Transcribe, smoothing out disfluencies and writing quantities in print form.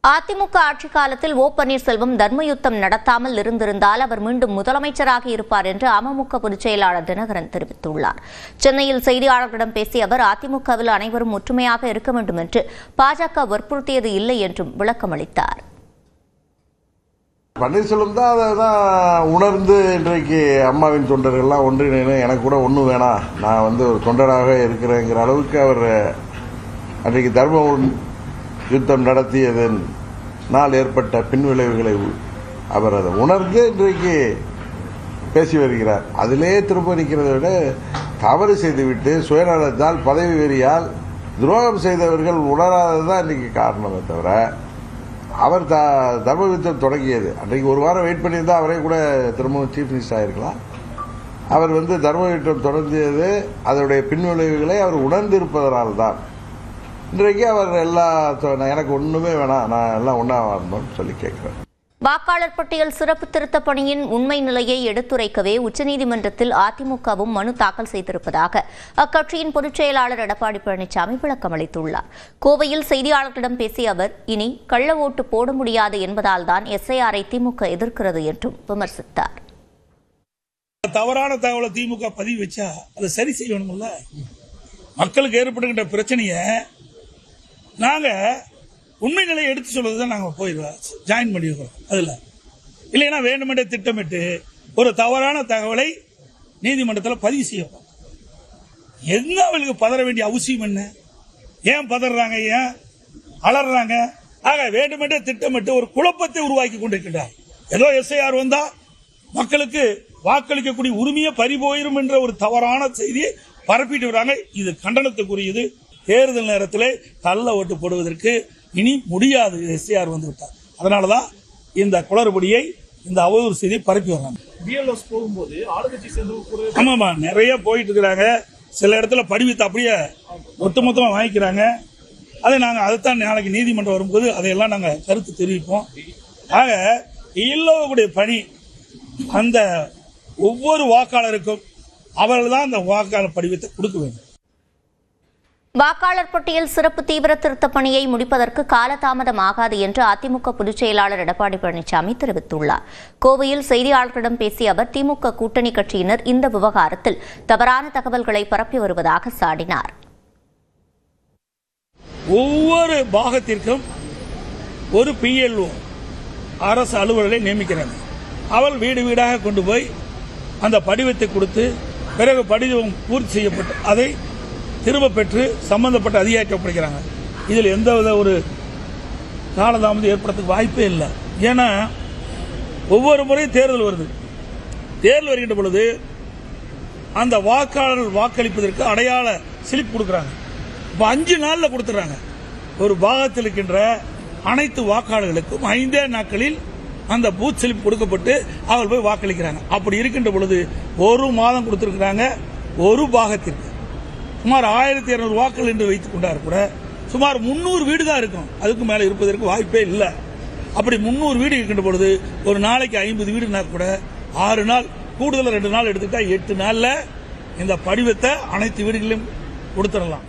அதிமுக ஆட்சி காலத்தில் ஓ பன்னீர்செல்வம் தர்மயுத்தம் நடத்தாமல் இருந்திருந்தால் அவர் மீண்டும் முதலமைச்சராக இருப்பார் என்று அமமுக பொதுச் செயலாளர் தினகரன் தெரிவித்துள்ளார். சென்னையில் செய்தியாளர்களிடம் பேசிய அவர் அதிமுகவில் அனைவரும் ஒற்றுமையாக இருக்க வேண்டும் என்று பாஜக வற்புறுத்தியது இல்லை என்றும் விளக்கமளித்தார். பன்னீர்செல்வம் தான் அதான் உணர்ந்து இன்றைக்கு அம்மாவின் தொண்டர்கள்லாம் ஒன்றிணைந்து எனக்கு கூட ஒன்றும் வேணாம், நான் ஒரு தொண்டராக இருக்கிறேங்கிற அளவுக்கு அவர் அன்றைக்கு தர்ம யுத்தம் நடத்தியதனால் ஏற்பட்ட பின்விளைவுகளை அவர் அதை உணர்ந்து இன்றைக்கு பேசி வருகிறார். அதிலே திரும்ப நிற்கிறதை விட தவறு செய்துவிட்டு சுயநலத்தால் பதவி வெறியால் துரோகம் செய்தவர்கள் உணராததான் இன்றைக்கு காரணமே தவிர அவர் தர்ம யுத்தம் தொடங்கியது அன்றைக்கு ஒரு வாரம் வெயிட் பண்ணியிருந்தால் அவரே கூட திரும்பவும் சீஃப் மினிஸ்டர் ஆகிருக்கலாம். அவர் தர்ம யுத்தம் தொடங்கியது அதனுடைய பின்விளைவுகளை அவர் உணர்ந்திருப்பதனால்தான் இன்றைக்கு அவர் எனக்கு ஒண்ணுமே வேணாம், நான் எல்லாம் ஒன்றா வரணும்னு சொல்லி கேட்கிறேன். வாக்காளர் பட்டியல் சிறப்பு திருத்த பணியின் உண்மை நிலையை எடுத்துரைக்கவே உச்சநீதிமன்றத்தில் அதிமுகவும் மனு தாக்கல் செய்திருப்பதாக அக்கட்சியின் பொதுச் செயலாளர் எடப்பாடி பழனிசாமி விளக்கமளித்துள்ளார். கோவையில் செய்தியாளர்களிடம் பேசிய அவர் இனி கள்ள ஓட்டு போட முடியாது என்பதால் தான் எஸ்ஐஆரை திமுக எதிர்க்கிறது என்றும் விமர்சித்தார். தவறான தகவலை திமுக பதிவு வச்சா அதை சரி செய்யணும்ல. மக்களுக்கு ஏற்படுகின்ற பிரச்சனையை நாங்க உண்மை நிலையை எடுத்து சொல்றதுதான் நாங்க போயிடுவோம், ஜாயின் பண்ணிடுவோம். அதுல இல்லைன்னா வேண்டுமென்றே திட்டமிட்டு ஒரு தவறான தகவலை நீதிமன்றத்தில் பதிவு செய்யணும். என்ன அவளுக்கு பதற வேண்டிய அவசியம் என்ன? ஏன் பதறாங்க, ஏன் அலறாங்க? ஆக வேண்டுமென்றே திட்டமிட்டு ஒரு குழப்பத்தை உருவாக்கி கொண்டிருக்கின்றார். ஏதோ எஸ்ஐஆர் வந்தா மக்களுக்கு வாக்களிக்கக்கூடிய உரிமையை பறிபோயிரும் என்ற ஒரு தவறான செய்தியை பரப்பிட்டு வராங்க. இது கண்டனத்துக்குரியது. தேர்தல் நேரத்தில் கள்ள ஓட்டு போடுவதற்கு இனி முடியாது. எஸ்ஐஆர் வந்து விட்டார். அதனாலதான் இந்த குளறுபடியை, இந்த அவதூறு செய்தியை பரப்பி வர்றாங்க. போகும்போது ஆளுங்கட்சி சேர்ந்து ஆமாமா நிறைய போயிட்டு இருக்கிறாங்க. சில இடத்துல படிவத்தை அப்படியே ஒட்டுமொத்தமா வாங்கிக்கிறாங்க. அதை நாங்கள் அதைத்தான் நாளைக்கு நீதிமன்றம் வரும்போது அதையெல்லாம் நாங்கள் கருத்து தெரிவிப்போம். ஆக இல்லவர்களுடைய பணி அந்த ஒவ்வொரு வாக்காளருக்கும் அவர்கள் தான் அந்த வாக்காளர் படிவத்தை கொடுக்க வேண்டும். வாக்காளர் பட்டியல் சிறப்பு தீவிர திருத்த பணியை முடிப்பதற்கு காலதாமதம் ஆகாது என்று அதிமுக பொதுச் செயலாளர் எடப்பாடி பழனிசாமி தெரிவித்துள்ளார். கோவையில் செய்தியாளர்களிடம் பேசிய அவர் திமுக கூட்டணி கட்சியினர் இந்த விவகாரத்தில் தவறான தகவல்களை பரப்பி வருவதாக சாடினார். ஒவ்வொரு பாகத்திற்கும் ஒரு PLO அரசு அலுவலரை நியமிக்கிறாங்க. அவள் வீடு வீடாக கொண்டு போய் அந்த படிவத்தை கொடுத்து பிறகு படிவம் பூர்த்தி செய்யப்பட்டு அதை திரும்ப பெற்று சம்பந்தப்பட்ட அதிகாரிக்கு ஒப்படைக்கிறாங்க. இதில் எந்தவித ஒரு காலதாமதம் ஏற்படுறதுக்கு வாய்ப்பே இல்லை. ஏன்னா ஒவ்வொரு முறையும் தேர்தல் வருது. தேர்தல் வருகின்ற பொழுது அந்த வாக்காளர்கள் வாக்களிப்பதற்கு அடையாள ஸ்லிப் கொடுக்குறாங்க. இப்போ 5 நாளில் கொடுத்துறாங்க. ஒரு பாகத்தில் இருக்கின்ற அனைத்து வாக்காளர்களுக்கும் 5 நாட்களில் அந்த பூத் ஸ்லிப் கொடுக்கப்பட்டு அவர்கள் போய் வாக்களிக்கிறாங்க. அப்படி இருக்கின்ற பொழுது 1 மாதம் கொடுத்திருக்கிறாங்க. ஒரு பாகத்திற்கு சுமார் 1200 வாக்குகள் என்று வைத்துக் கொண்டார் கூட சுமார் 300 வீடு தான் இருக்கும். அதுக்கு மேல இருப்பதற்கு வாய்ப்பே இல்லை. அப்படி 300 வீடு இருக்கின்ற பொழுது ஒரு நாளைக்கு 50 வீடுனா கூட 6 நாள் கூடுதல் 2 நாள் எடுத்துட்டா 8 நாள்ல இந்த படிவத்தை அனைத்து வீடுகளிலும் கொடுத்துடலாம்.